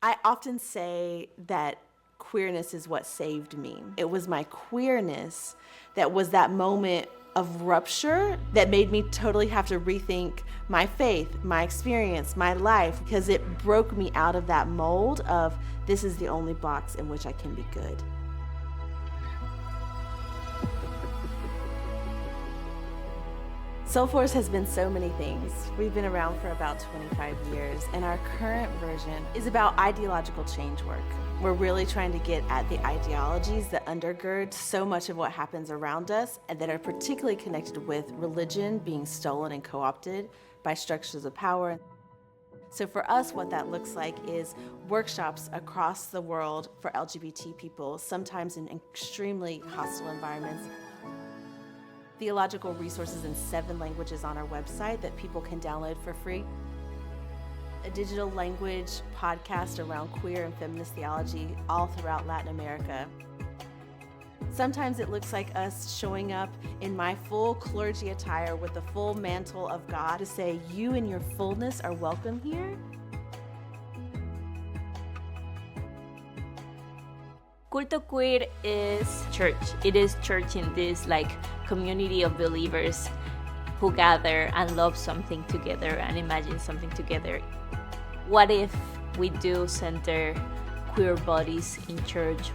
I often say that queerness is what saved me. It was my queerness that was that moment of rupture that made me totally have to rethink my faith, my experience, my life, because it broke me out of that mold of this is the only box in which I can be good. Soulforce has been so many things. We've been around for about 25 years, and our current version is about ideological change work. We're really trying to get at the ideologies that undergird so much of what happens around us and that are particularly connected with religion being stolen and co-opted by structures of power. So for us, what that looks like is workshops across the world for LGBT people, sometimes in extremely hostile environments. Theological resources in 7 languages on our website that people can download for free. A digital language podcast around queer and feminist theology all throughout Latin America. Sometimes it looks like us showing up in my full clergy attire with the full mantle of God to say, you in your fullness are welcome here. Culto Queer is church. It is church in this community of believers who gather and love something together and imagine something together. What if we do center queer bodies in church?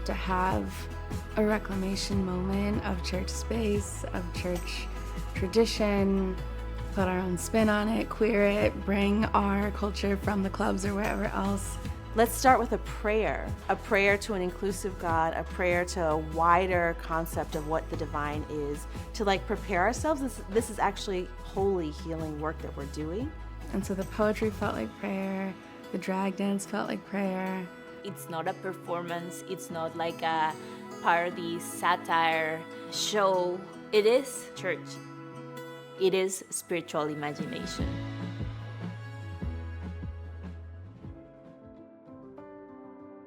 To have a reclamation moment of church space, of church tradition, put our own spin on it, queer it, bring our culture from the clubs or wherever else. Let's start with a prayer to an inclusive God, a prayer to a wider concept of what the divine is, to prepare ourselves. This is actually holy healing work that we're doing. And so the poetry felt like prayer, the drag dance felt like prayer. It's not a performance, it's not like a parody, satire show. It is church. It is spiritual imagination.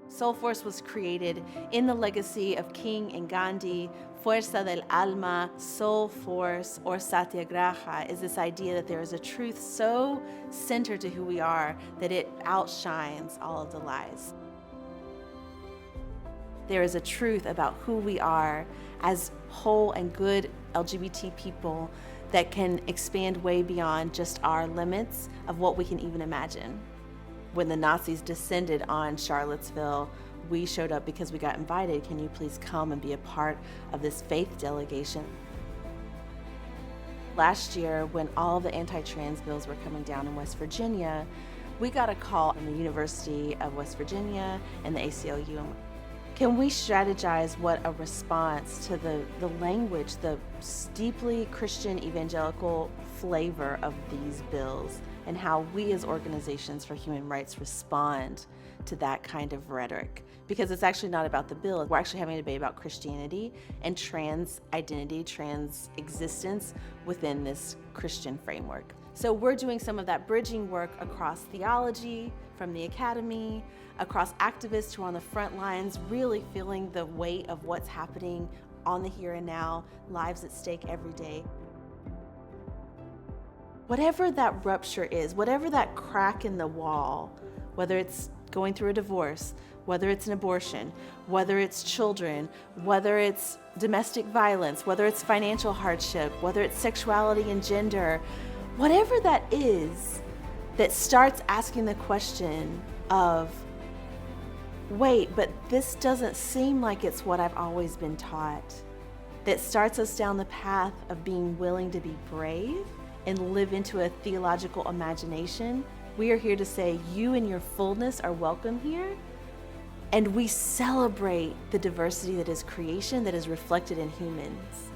Soulforce was created in the legacy of King and Gandhi. Fuerza del alma, soul force, or satyagraha is this idea that there is a truth so centered to who we are that it outshines all of the lies. There is a truth about who we are as whole and good LGBT people that can expand way beyond just our limits of what we can even imagine. When the Nazis descended on Charlottesville, we showed up because we got invited. Can you please come and be a part of this faith delegation? Last year, when all the anti-trans bills were coming down in West Virginia, we got a call from the University of West Virginia and the ACLU. Can we strategize what a response to the language, the deeply Christian evangelical flavor of these bills, and how we as organizations for human rights respond to that kind of rhetoric? Because it's actually not about the bill. We're actually having a debate about Christianity and trans identity, trans existence within this Christian framework. So we're doing some of that bridging work across theology, from the academy, across activists who are on the front lines, really feeling the weight of what's happening on the here and now, lives at stake every day. Whatever that rupture is, whatever that crack in the wall, whether it's going through a divorce, whether it's an abortion, whether it's children, whether it's domestic violence, whether it's financial hardship, whether it's sexuality and gender, whatever that is that starts asking the question of, wait, but this doesn't seem like it's what I've always been taught, that starts us down the path of being willing to be brave and live into a theological imagination. We are here to say, you in your fullness are welcome here. And we celebrate the diversity that is creation, that is reflected in humans.